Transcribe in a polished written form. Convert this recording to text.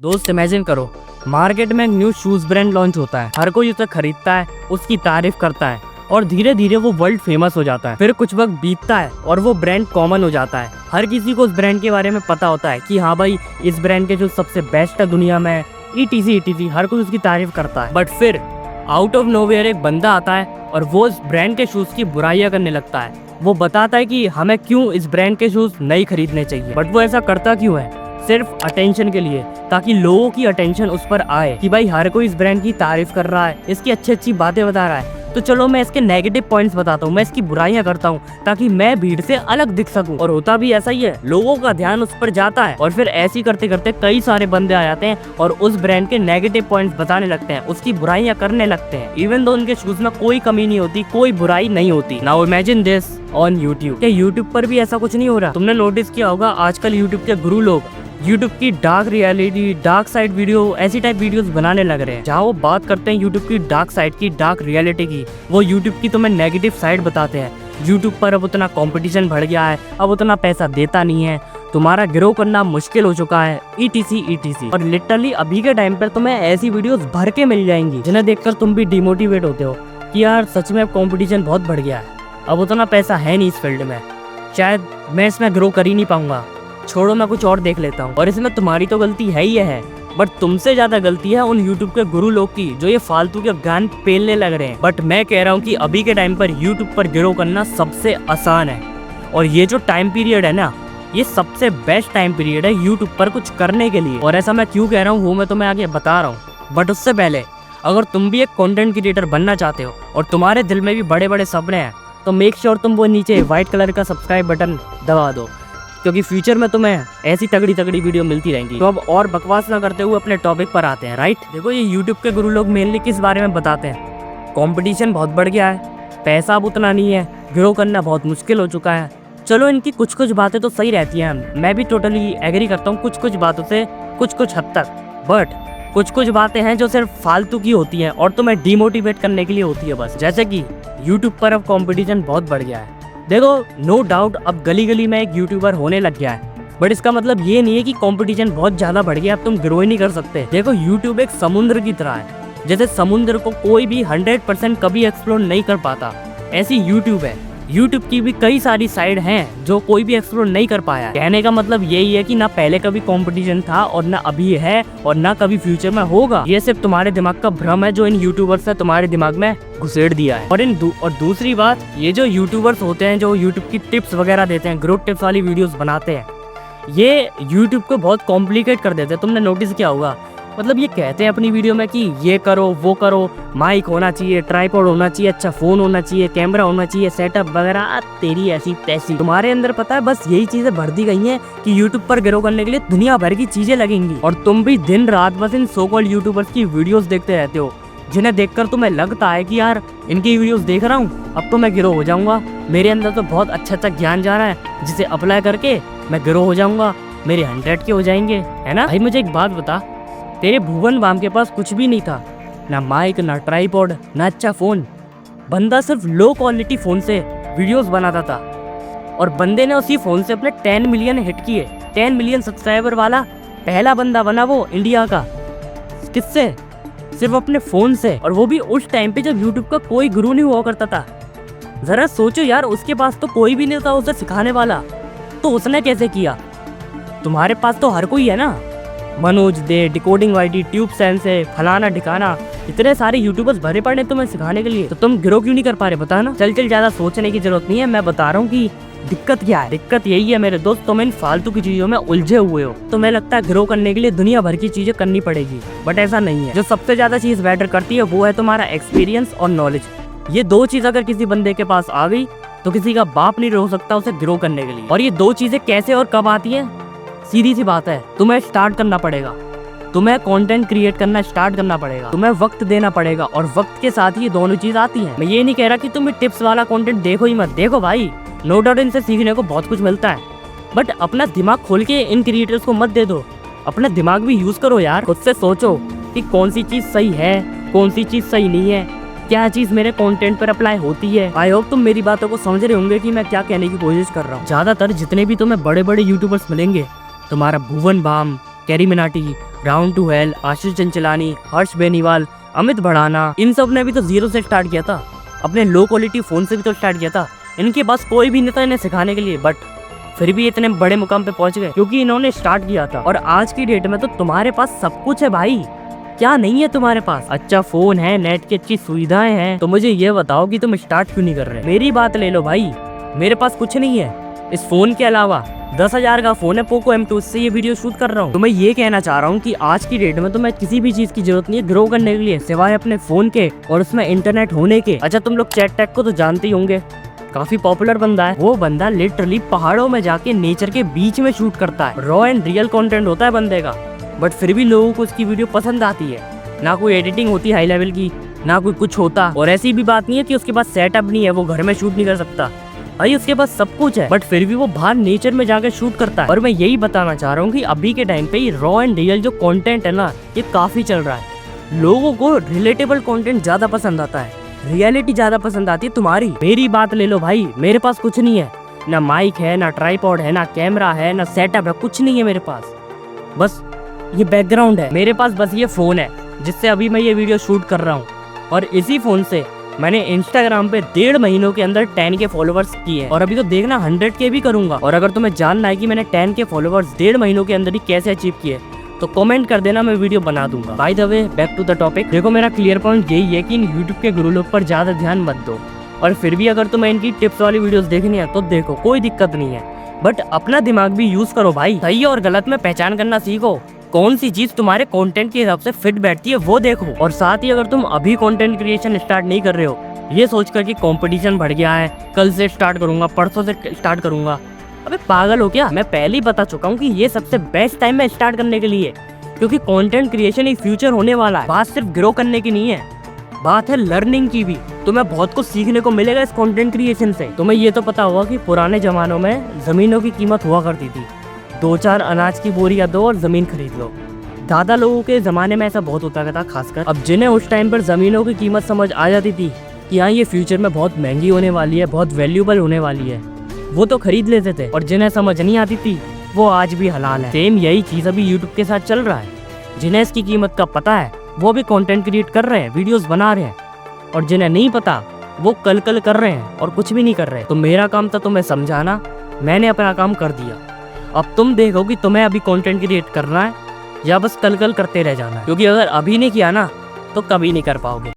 दोस्त इमेजिन करो, मार्केट में एक न्यू शूज ब्रांड लॉन्च होता है। हर कोई उसे खरीदता है, उसकी तारीफ करता है और धीरे धीरे वो वर्ल्ड फेमस हो जाता है। फिर कुछ वक्त बीतता है और वो ब्रांड कॉमन हो जाता है। हर किसी को उस ब्रांड के बारे में पता होता है कि हाँ भाई, इस ब्रांड के जो सबसे बेस्ट है दुनिया में, ETC हर कोई उसकी तारीफ करता है। बट फिर आउट ऑफ नोवेयर एक बंदा आता है और वो इस ब्रांड के शूज की बुराइयां करने लगता है। वो बताता है कि हमें क्यों इस ब्रांड के शूज नहीं खरीदने चाहिए। बट वो ऐसा करता क्यों है? सिर्फ अटेंशन के लिए, ताकि लोगों की अटेंशन उस पर आए कि भाई हर कोई इस ब्रांड की तारीफ कर रहा है, इसकी अच्छी अच्छी बातें बता रहा है। तो चलो मैं इसके नेगेटिव पॉइंट्स बताता हूँ, मैं इसकी बुराइयां करता हूँ ताकि मैं भीड़ से अलग दिख सकूं। और होता भी ऐसा ही है, लोगों का ध्यान उस पर जाता है और फिर ऐसे करते करते कई सारे बंदे आ जाते हैं और उस ब्रांड के नेगेटिव पॉइंट्स बताने लगते हैं, उसकी बुराइयां करने लगते हैं। इवन दो उनके शूज में कोई कमी नहीं होती, कोई बुराई नहीं होती। Now imagine this on YouTube. क्या यूट्यूब पर भी ऐसा कुछ नहीं हो रहा? तुमने नोटिस किया होगा आजकल यूट्यूब के गुरु लोग यूट्यूब की dark reality, dark side video, ऐसी टाइप वीडियोस बनाने लग रहे हैं जहाँ वो बात करते हैं यूट्यूब की डार्क साइड की, डार्क रियलिटी की। वो यूट्यूब की तुम्हें नेगेटिव साइड बताते हैं। यूट्यूब पर अब उतना कंपटीशन बढ़ गया है, अब उतना पैसा देता नहीं है, तुम्हारा ग्रो करना मुश्किल हो चुका है, ETC। और लिटरली अभी के टाइम पर तुम्हें ऐसी वीडियोस भर के मिल जाएंगी जिन्हें देखकर तुम भी डिमोटिवेट होते हो कि यार सच में अब कॉम्पिटिशन बहुत बढ़ गया है, अब उतना पैसा है नहीं इस फील्ड में, शायद मैं इसमें ग्रो कर ही नहीं पाऊंगा, छोड़ो मैं कुछ और देख लेता हूँ। और इसमें तुम्हारी तो गलती है ही है, बट तुमसे ज्यादा गलती है उन यूट्यूब के गुरु लोग की जो ये फालतू के ज्ञान पेलने लग रहे हैं। बट मैं कह रहा हूँ कि अभी के टाइम पर यूट्यूब पर ग्रो करना सबसे आसान है और ये जो टाइम पीरियड है ना, ये सबसे बेस्ट टाइम पीरियड है यूट्यूब पर कुछ करने के लिए। और ऐसा मैं क्यों कह रहा हूँ वो मैं तुम्हें आगे बता रहा हूँ। बट उससे पहले अगर तुम भी एक कंटेंट क्रिएटर बनना चाहते हो और तुम्हारे दिल में भी बड़े बड़े सपने हैं, तो मेक श्योर तुम वो नीचे व्हाइट कलर का सब्सक्राइब बटन दबा दो, क्योंकि फ्यूचर में तुम्हें ऐसी तगड़ी तगड़ी वीडियो मिलती रहेंगी। तो अब और बकवास ना करते हुए अपने टॉपिक पर आते हैं। राइट, देखो ये यूट्यूब के गुरु लोग मेनली किस बारे में बताते हैं? कंपटीशन बहुत बढ़ गया है, पैसा अब उतना नहीं है, ग्रो करना बहुत मुश्किल हो चुका है। चलो इनकी कुछ कुछ बातें तो सही रहती हैं, मैं भी टोटली एग्री करता हूँ कुछ कुछ बातों से, कुछ हद तक। बट कुछ बातें हैं जो सिर्फ फालतू की होती हैं और तुम्हें डिमोटिवेट करने के लिए होती है बस। जैसे कि यूट्यूब पर अब कंपटीशन बहुत बढ़ गया है। देखो नो डाउट अब गली गली में एक यूट्यूबर होने लग गया है, बट इसका मतलब ये नहीं है कि कंपटीशन बहुत ज्यादा बढ़ गया, अब तुम ग्रो ही नहीं कर सकते। देखो यूट्यूब एक समुद्र की तरह है, जैसे समुद्र को कोई भी 100% कभी एक्सप्लोर नहीं कर पाता, ऐसी यूट्यूब है। यूट्यूब की भी कई सारी साइड हैं जो कोई भी एक्सप्लोर नहीं कर पाया। कहने का मतलब यही है कि ना पहले कभी कंपटीशन था और ना अभी है और ना कभी फ्यूचर में होगा। ये सिर्फ तुम्हारे दिमाग का भ्रम है जो इन यूट्यूबर्स ने तुम्हारे दिमाग में घुसेड़ दिया है। और दूसरी बात, ये जो यूट्यूबर्स होते हैं जो यूट्यूब की टिप्स वगैरह देते हैं, ग्रोथ टिप्स वाली वीडियोस बनाते हैं, ये यूट्यूब को बहुत कॉम्प्लिकेट कर देते हैं। तुमने नोटिस किया होगा, मतलब ये कहते हैं अपनी वीडियो में कि ये करो वो करो, माइक होना चाहिए, ट्राइपॉड होना चाहिए, अच्छा फोन होना चाहिए, कैमरा होना चाहिए, सेटअप वगैरह, तेरी ऐसी तैसी। तुम्हारे अंदर पता है बस यही चीजें भर दी गई हैं कि यूट्यूब पर ग्रो करने के लिए दुनिया भर की चीजें लगेंगी और तुम भी दिन रात बस इन सो कॉल्ड यूट्यूबर्स की वीडियोस देखते रहते हो, जिन्हें देखकर तुम्हें लगता है कि यार इनकी वीडियोस देख रहा हूँ अब तो मैं ग्रो हो जाऊंगा, मेरे अंदर तो बहुत अच्छा ज्ञान जा रहा है जिसे अप्लाई करके मैं ग्रो हो जाऊंगा, मेरे 100 के हो जाएंगे, है ना भाई। मुझे एक बात बता, तेरे भुवन बाम के पास कुछ भी नहीं था, ना माइक, ना ट्राइपॉड, ना अच्छा फोन, बंदा सिर्फ लो क्वालिटी फोन से वीडियोस बनाता था और बंदे ने उसी फोन से अपने 10 मिलियन हिट किए। 10 मिलियन सब्सक्राइबर वाला पहला बंदा बना वो इंडिया का। किससे? सिर्फ अपने फोन से, और वो भी उस टाइम पे जब यूट्यूब का कोई गुरु नहीं हुआ करता था। जरा सोचो यार, उसके पास तो कोई भी नहीं था उसे सिखाने वाला, तो उसने कैसे किया? तुम्हारे पास तो हर कोई है ना, मनोज दे, डिकोडिंग YT, ट्यूब सेंस है, फलाना ठिकाना, इतने सारे यूट्यूबर्स भरे पड़े तुम्हें सिखाने के लिए, तो तुम ग्रो क्यों नहीं कर पा रहे? बता ना। चल ज्यादा सोचने की जरूरत नहीं है, मैं बता रहा हूँ कि दिक्कत क्या है। दिक्कत यही है मेरे दोस्त, तुम इन फालतू की चीजों में उलझे हुए हो। तुम्हें लगता है ग्रो करने के लिए दुनिया भर की चीजें करनी पड़ेगी, बट ऐसा नहीं है। जो सबसे ज्यादा चीज मैटर करती है वो है तुम्हारा एक्सपीरियंस और नॉलेज। ये दो चीज अगर किसी बंदे के पास आ गई तो किसी का बाप नहीं रोक सकता उसे ग्रो करने के लिए। और ये दो चीजें कैसे और कब आती है? सीधी सी बात है, तुम्हें स्टार्ट करना पड़ेगा, तुम्हें कंटेंट क्रिएट करना स्टार्ट करना पड़ेगा, तुम्हें वक्त देना पड़ेगा और वक्त के साथ ये दोनों चीज आती हैं। मैं ये नहीं कह रहा कि तुम टिप्स वाला कंटेंट देखो ही मत, देखो भाई, नो डाउट इनसे सीखने को बहुत कुछ मिलता है, बट अपना दिमाग खोल के इन क्रिएटर्स को मत दे दो, अपना दिमाग भी यूज करो यार। खुद से सोचो कि कौन सी चीज सही है, कौन सी चीज सही नहीं है, क्या चीज मेरे कंटेंट पर अप्लाई होती है। आई होप तुम मेरी बातों को समझ रहे होंगे कि मैं क्या कहने की कोशिश कर रहा हूँ। ज्यादातर जितने भी तुम्हें बड़े बड़े यूट्यूबर्स मिलेंगे, तुम्हारा Bhuvan Bam, Carry Minati, round two hell, Ashish Chanchlani, Harsh Beniwal, Amit Bhadana, इन सब ने भी तो जीरो से स्टार्ट किया था। अपने लो क्वालिटी फोन से भी तो स्टार्ट किया था। इनके पास कोई भी नहीं था इन्हें सिखाने के लिए, बट फिर भी इतने बड़े मुकाम पे पहुंच गए क्योंकि इन्होंने स्टार्ट किया था। और आज की डेट में तो तुम्हारे पास सब कुछ है भाई, क्या नहीं है तुम्हारे पास? अच्छा फोन है, नेट की अच्छी सुविधाएं हैं, तो मुझे ये बताओ कि तुम स्टार्ट क्यों नहीं कर रहे? मेरी बात ले लो भाई, मेरे पास कुछ नहीं है इस फोन के अलावा। 10,000 का फोन है पोको M2, से ये वीडियो शूट कर रहा हूँ। तो मैं ये कहना चाह रहा हूँ कि आज की डेट में तो मैं किसी भी चीज की जरूरत नहीं है ग्रो करने के लिए सिवाय अपने फोन के और उसमें इंटरनेट होने के। अच्छा तुम लोग चैट टैग को तो जानते ही होंगे, काफी पॉपुलर बंदा है वो। बंदा लिटरली पहाड़ों में जाके नेचर के बीच में शूट करता है। रॉ एंड रियल कंटेंट होता है बंदे का, बट फिर भी लोगों को उसकी वीडियो पसंद आती है। ना कोई एडिटिंग होती हाई लेवल की, ना कोई कुछ होता। और ऐसी भी बात नहीं है कि उसके पास सेटअप नहीं है, वो घर में शूट नहीं कर सकता। भाई उसके पास सब कुछ है, बट फिर भी वो बाहर नेचर में जाकर शूट करता है। और मैं यही बताना चाह रहा हूँ कि अभी के टाइम पे ये रॉ एंड रियल जो कंटेंट है ना, ये काफी चल रहा है। लोगों को रिलेटेबल कंटेंट ज्यादा पसंद आता है, रियलिटी ज्यादा पसंद आती है तुम्हारी। मेरी बात ले लो भाई, मेरे पास कुछ नहीं है, ना माइक है, ना ट्राइपॉड है, ना कैमरा है, ना सेटअप है, कुछ नहीं है मेरे पास। बस ये बैकग्राउंड है मेरे पास, बस ये फोन है जिससे अभी मैं ये वीडियो शूट कर रहा हूँ। और इसी फोन से मैंने इंस्टाग्राम पे 1.5 महीनों के अंदर 10K फॉलोवर्स किए हैं, और अभी तो देखना 100K भी करूंगा। और अगर तुम्हें जानना है कि मैंने 10K फॉलोवर्स 1.5 महीनों के अंदर ही कैसे अचीव किए, तो कमेंट कर देना, मैं वीडियो बना दूंगा। By the way, back to the topic. देखो मेरा क्लियर पॉइंट यही है कि इन यूट्यूब के गुरु लोग पर ज्यादा ध्यान मत दो, और फिर भी अगर तुम्हें इनकी टिप्स वाली वीडियोस देखनी है तो देखो, कोई दिक्कत नहीं है, बट अपना दिमाग भी यूज करो भाई। सही और गलत में पहचान करना सीखो, कौन सी चीज तुम्हारे कंटेंट के हिसाब से फिट बैठती है वो देखो। और साथ ही अगर तुम अभी कंटेंट क्रिएशन स्टार्ट नहीं कर रहे हो ये सोचकर कि कंपटीशन बढ़ गया है, कल से स्टार्ट करूंगा, परसों से स्टार्ट करूंगा, अबे पागल हो क्या? मैं पहले ही बता चुका हूँ कि ये सबसे बेस्ट टाइम है स्टार्ट करने के लिए, क्योंकि कंटेंट क्रिएशन एक फ्यूचर होने वाला है। बात सिर्फ ग्रो करने की नहीं है, बात है लर्निंग की भी। तुम्हें बहुत कुछ सीखने को मिलेगा इस कंटेंट क्रिएशन से। तुम्हें ये तो पता होगा कि पुराने जमानों में जमीनों की कीमत हुआ करती थी, 2-4 अनाज की बोरियां दो और जमीन खरीद लो। दादा लोगों के जमाने में ऐसा बहुत होता था खासकर। अब जिन्हें उस टाइम पर जमीनों की कीमत समझ आ जाती थी कि हाँ ये फ्यूचर में बहुत महंगी होने वाली है, बहुत वैल्यूबल होने वाली है, वो तो खरीद लेते थे। और जिन्हें समझ नहीं आती थी वो आज भी हलाल है। सेम यही चीज अभी यूट्यूब के साथ चल रहा है। जिन्हें इसकी कीमत का पता है वो भी कंटेंट क्रिएट कर रहे हैं, वीडियोस बना रहे हैं, और जिन्हें नहीं पता वो कल कर रहे हैं और कुछ भी नहीं कर रहे। तो मेरा काम था तुम्हें समझाना, मैंने अपना काम कर दिया। अब तुम देखो कि तुम्हें अभी कंटेंट क्रिएट करना है या बस कल करते रह जाना है, क्योंकि अगर अभी नहीं किया ना तो कभी नहीं कर पाओगे।